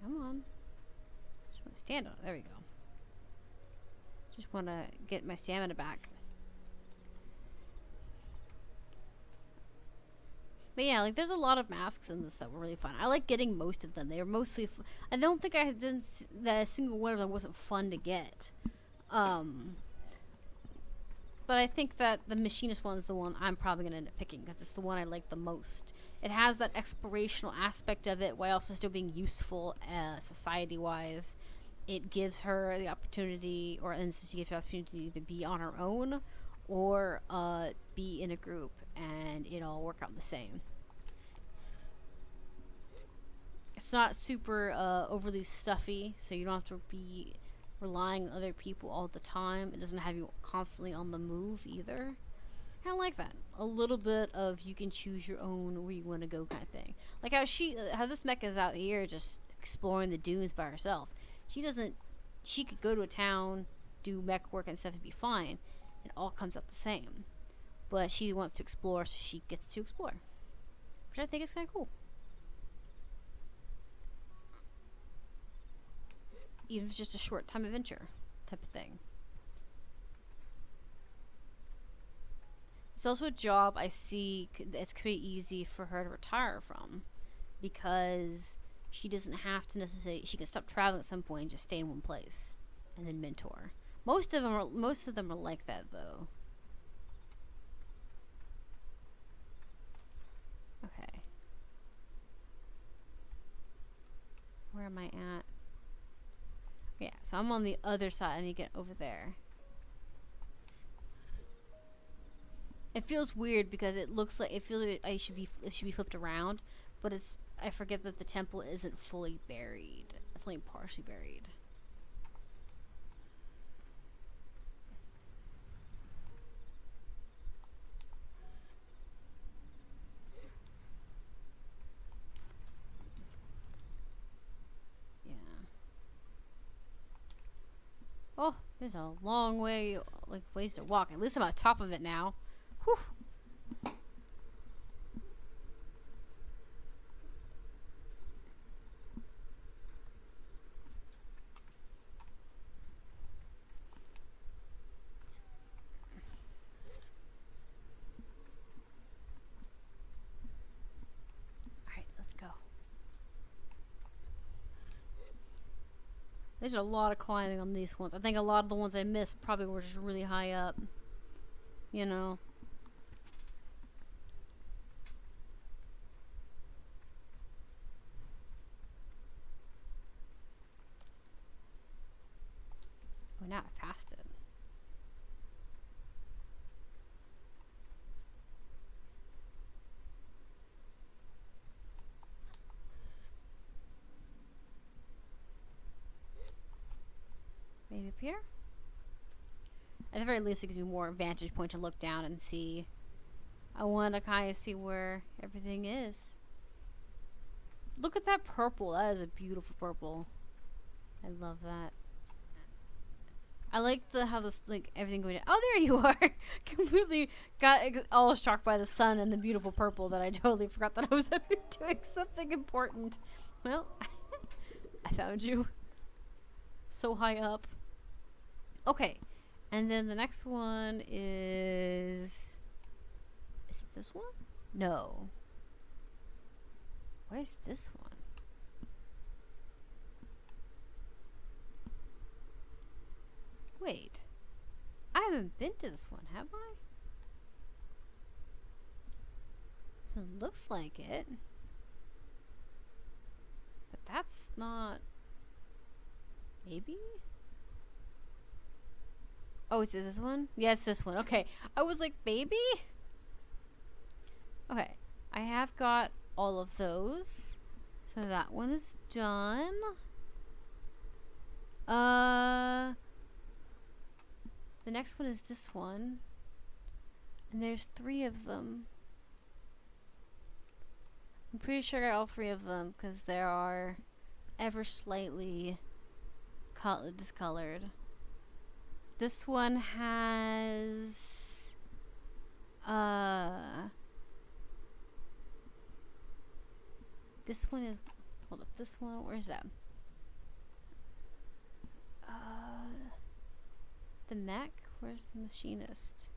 S1: Come on. Just want to stand on it. There we go. Just want to get my stamina back. But yeah, like there's a lot of masks in this that were really fun. I like getting most of them. They were mostly. I don't think I didn't. That a single one of them wasn't fun to get. But I think that the machinist one's the one I'm probably gonna end up picking because it's the one I like the most. It has that explorational aspect of it while also still being useful society-wise. It gives her the opportunity, or in this case, she gives her the opportunity to be on her own or be in a group, and it all work out the same. It's not super overly stuffy, so you don't have to be relying on other people all the time. It doesn't have you constantly on the move either. Kind of like that. A little bit of you can choose your own where you want to go kind of thing. Like how this mech is out here just exploring the dunes by herself. She could go to a town, do mech work and stuff and be fine. It all comes out the same. But she wants to explore, so she gets to explore. Which I think is kind of cool. Even if it's just a short time adventure type of thing. It's also a job I see it's pretty easy for her to retire from, because she doesn't have to necessarily. She can stop traveling at some point and just stay in one place, and then mentor. Most of them are like that though. Okay. Where am I at? Yeah, so I'm on the other side. I need to get over there. It feels weird because it looks like it feels like it should be flipped around, but I forget that the temple isn't fully buried. It's only partially buried. Oh, there's a long way, like, ways to walk. At least I'm on top of it now. Whew. Alright, let's go. There's a lot of climbing on these ones. I think a lot of the ones I missed probably were just really high up. You know. Oh, now I passed it. Maybe up here? At the very least, it gives me more vantage point to look down and see. I want to kind of see where everything is. Look at that purple. That is a beautiful purple. I love that. I like how this, like, everything going down. Oh, there you are! Completely got all shocked by the sun and the beautiful purple that I totally forgot that I was doing something important. Well, I found you. So high up. Okay. And then the next one is... Is it this one? No. Where's this one? Wait. I haven't been to this one, have I? This one looks like it. But that's not... Maybe? Oh, is it this one? Yes, this one. Okay. I was like, baby? Okay. I have got all of those. So that one is done. The next one is this one. And there's 3 of them. I'm pretty sure I got all 3 of them because they are ever slightly discolored. This one has this one is, hold up, this one, where's that? The mech? Where's the machinist?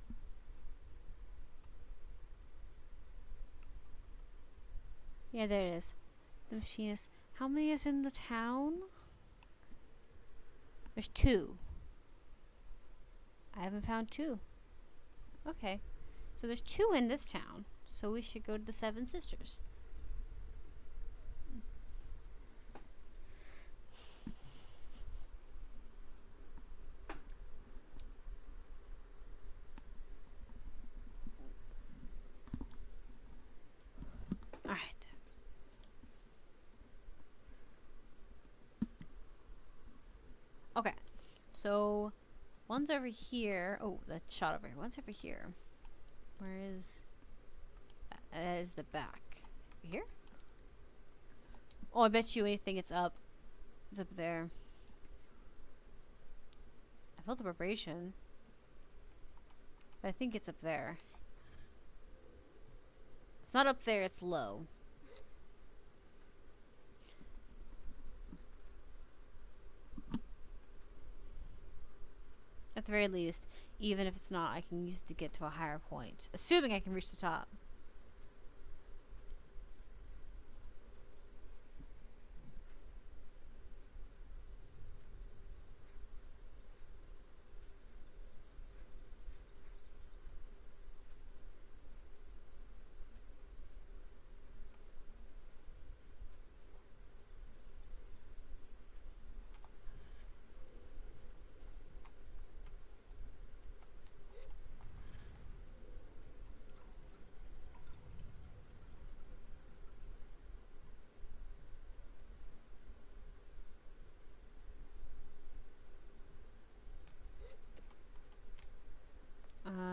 S1: Yeah, there it is. The machinist. How many is in the town? There's 2. I haven't found 2. Okay. So there's 2 in this town. So we should go to the 7 Sisters. Alright. Okay. So one's over here. Oh, that shot over here. One's over here. Where is that? That is the back. Here? Oh, I bet you anything it's up. It's up there. I felt the vibration. But I think it's up there. If it's not up there, it's low. At the very least, even if it's not, I can use it to get to a higher point. Assuming I can reach the top.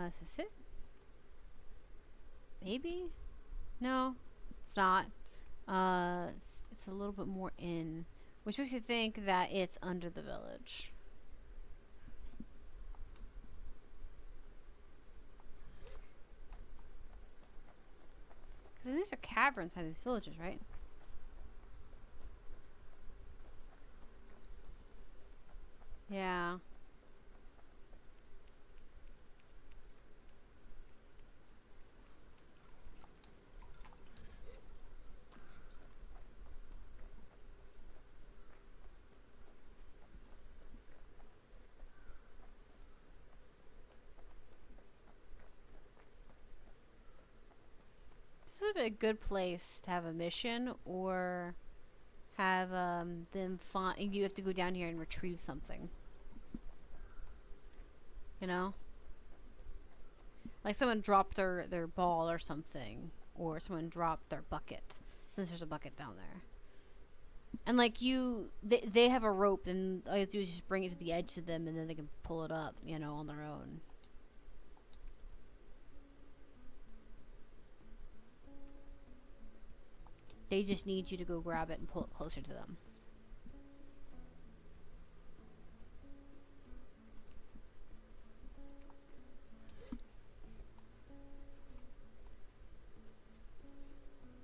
S1: Is this it? Maybe? No, it's not. It's a little bit more in, which makes you think that it's under the village. These are caverns inside these villages, right? Yeah. This would be a good place to have a mission, or have them find. You have to go down here and retrieve something. You know, like someone dropped their ball or something, or someone dropped their bucket. Since there's a bucket down there, and like they have a rope, and all you have to do is just bring it to the edge to them, and then they can pull it up. You know, on their own. They just need you to go grab it and pull it closer to them.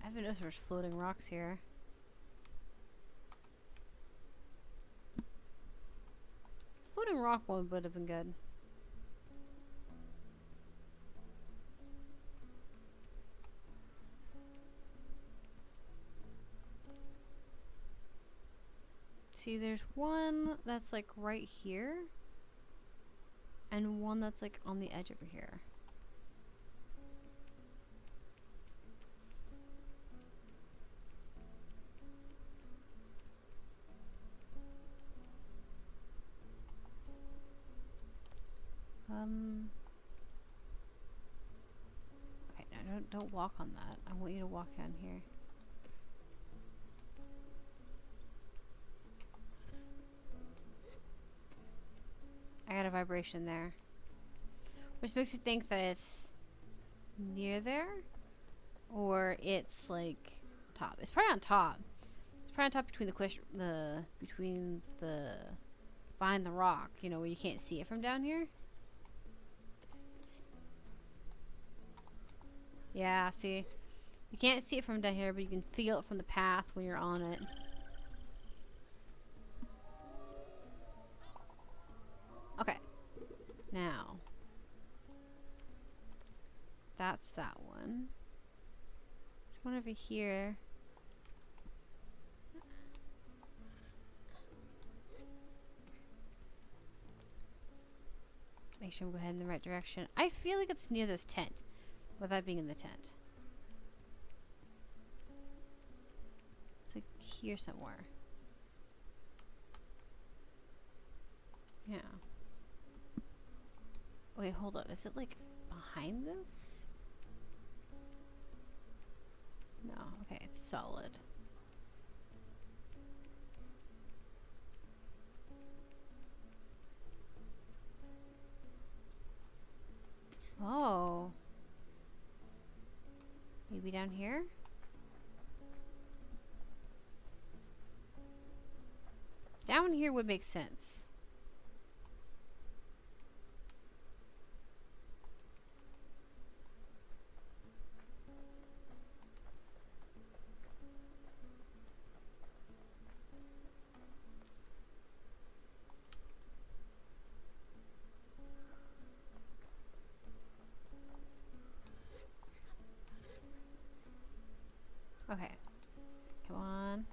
S1: I haven't noticed there's floating rocks here. Floating rock one would have been good. See, there's one that's like right here, and one that's like on the edge over here. Okay, no, don't walk on that. I want you to walk down here. I got a vibration there, which makes me think that it's near there, or it's like top. It's probably on top. It's probably on top between behind the rock. You know, where you can't see it from down here. Yeah, see, you can't see it from down here, but you can feel it from the path when you're on it. Okay. Now. That's that one. There's one over here. Make sure I'm going in the right direction. I feel like it's near this tent. Without being in the tent. It's like here somewhere. Yeah. Wait, hold up. Is it like behind this? No. Okay, it's solid. Oh. Maybe down here? Down here would make sense. Okay. Come on.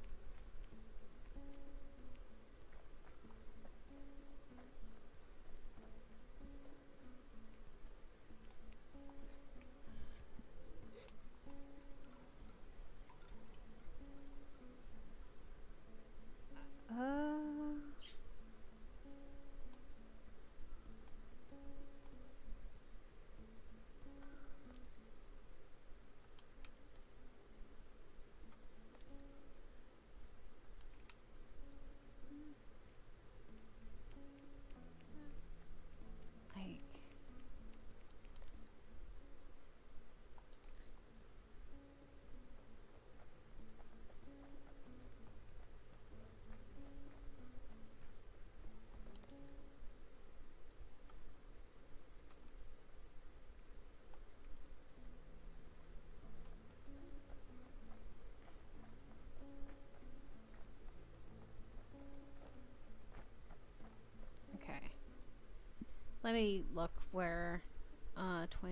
S1: let me look where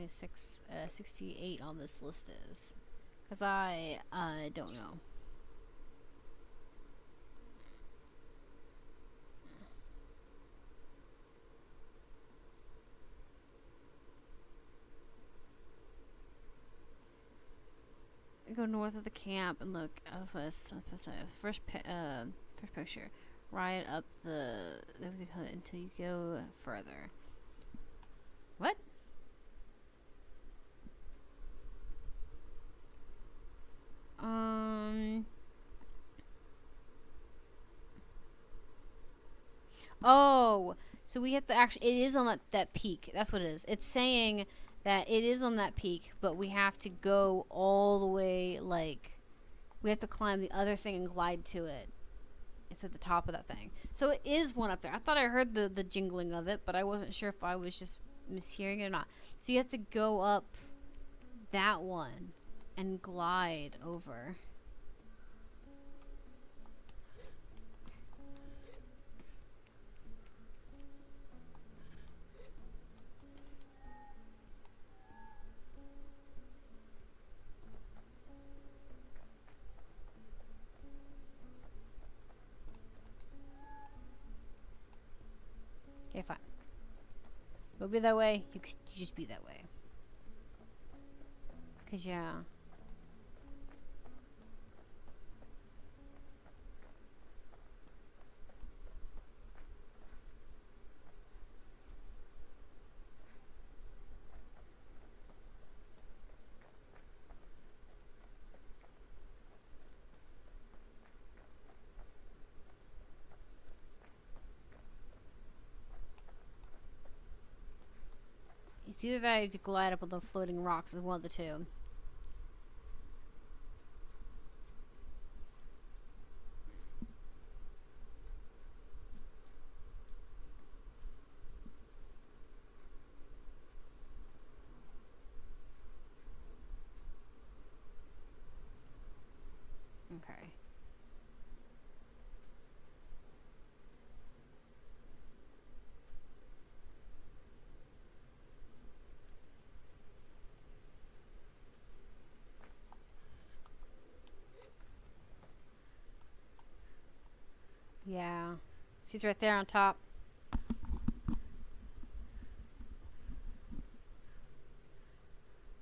S1: 68 on this list is. Because I don't know. Go north of the camp and look at first picture. Ride up until you go further. What? Oh, so we have to actually. It is on that peak. That's what it is. It's saying that it is on that peak, but we have to go all the way. Like, we have to climb the other thing and glide to it. It's at the top of that thing. So it is one up there. I thought I heard the jingling of it, but I wasn't sure if I was just mishearing it or not. So you have to go up that one and glide over. Okay, fine. We'll be that way. You just be that way. Cause yeah. It's either that or to glide up with the floating rocks, is one of the two. Okay. Yeah. She's right there on top.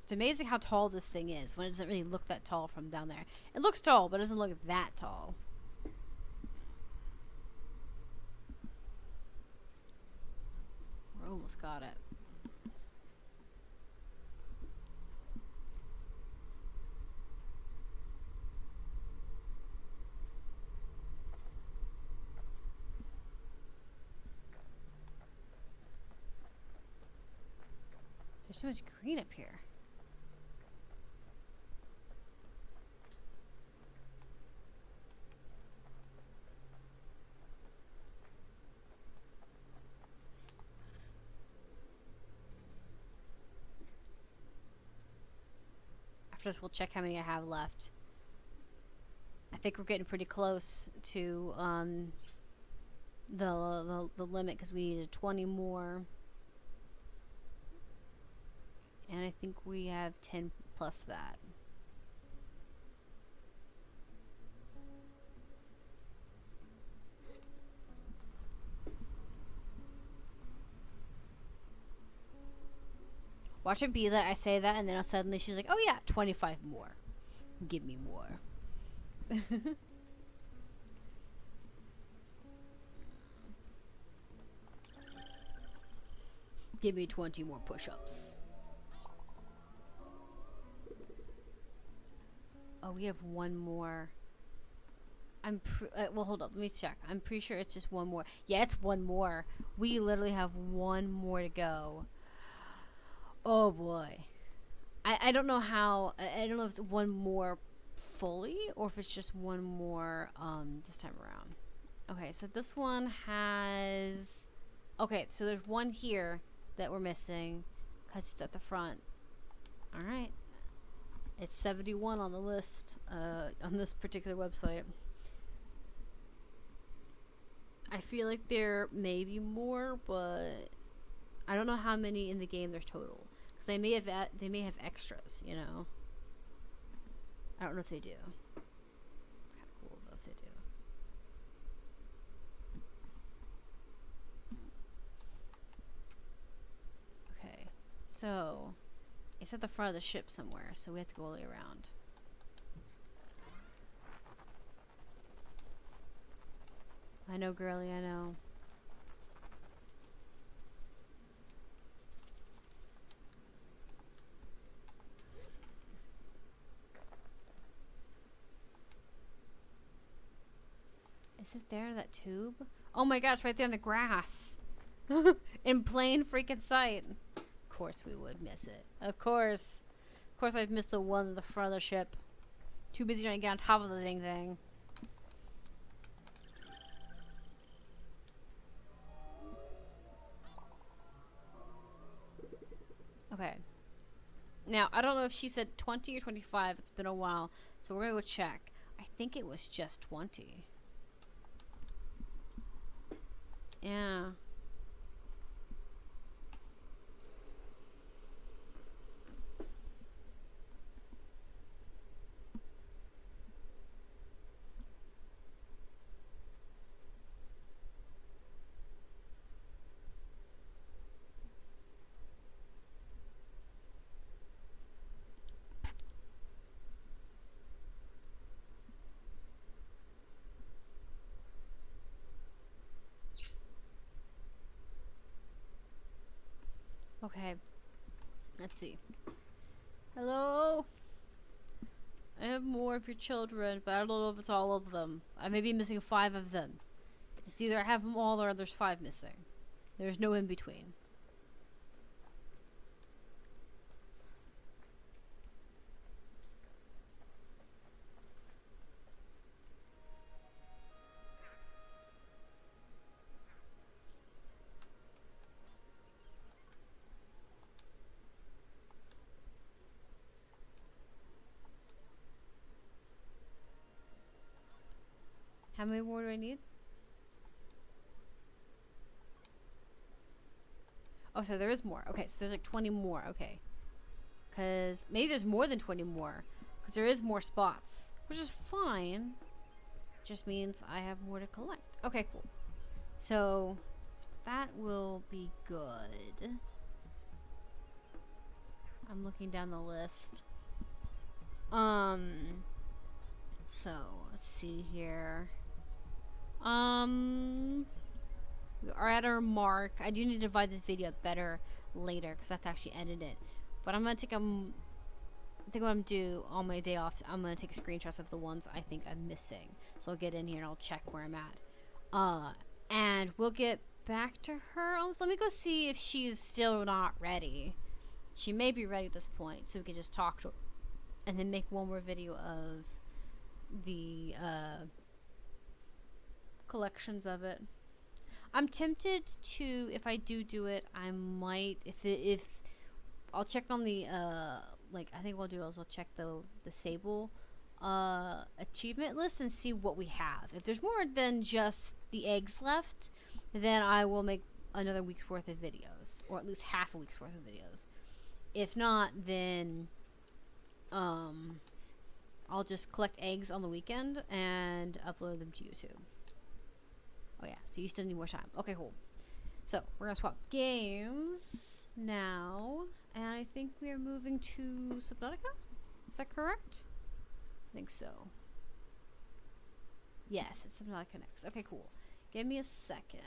S1: It's amazing how tall this thing is when it doesn't really look that tall from down there. It looks tall, but it doesn't look that tall. We almost got it. There's so much green up here. After this, we'll check how many I have left. I think we're getting pretty close to the limit because we needed 20 more. And I think we have 10 plus that. Watch it be that I say that and then suddenly she's like, oh yeah, 25 more. Give me more. Give me 20 more push-ups. Oh, we have one more. Well, hold up. Let me check. I'm pretty sure it's just one more. Yeah, it's one more. We literally have one more to go. Oh, boy. I don't know how. I don't know if it's one more fully or if it's just one more this time around. Okay, so this one has... Okay, so there's one here that we're missing because it's at the front. Alright. It's 71 on the list on this particular website. I feel like there may be more, but I don't know how many in the game there's total, because they may have extras, you know. I don't know if they do. It's kind of cool though if they do. Okay, so it's at the front of the ship somewhere, so we have to go all the way around. I know, girly, I know. Is it there, that tube? Oh my god, it's right there in the grass. In plain freaking sight. Of course we would miss it. Of course. Of course I'd miss the one in the front of the ship. Too busy trying to get on top of the dang thing. Okay. Now, I don't know if she said 20 or 25. It's been a while. So we're going to go check. I think it was just 20. Yeah. Okay. Let's see. Hello? I have more of your children, but I don't know if it's all of them. I may be missing 5 of them. It's either I have them all or there's 5 missing. There's no in between. How many more do I need? Oh, so there is more. Okay, so there's like 20 more. Okay. Because maybe there's more than 20 more. Because there is more spots. Which is fine. Just means I have more to collect. Okay, cool. So, that will be good. I'm looking down the list. So, let's see here. We are at our mark. I do need to divide this video up better later because I have to actually edit it. But I'm gonna take I think what I'm do on my day off, I'm gonna take screenshots of the ones I think I'm missing. So I'll get in here and I'll check where I'm at. And we'll get back to her on this. Let me go see if she's still not ready. She may be ready at this point, so we can just talk to her and then make one more video of the collections of it. I'm tempted to, if I do it, I might, if I'll check on the like, I think what I'll do is I'll check the Sable achievement list and see what we have. If there's more than just the eggs left, then I will make another week's worth of videos, or at least half a week's worth of videos. If not, then I'll just collect eggs on the weekend and upload them to YouTube. Oh yeah, so you still need more time. Okay, cool. So, we're gonna swap games now, and I think we are moving to Subnautica? Is that correct? I think so. Yes, it's Subnautica next. Okay, cool. Give me a second.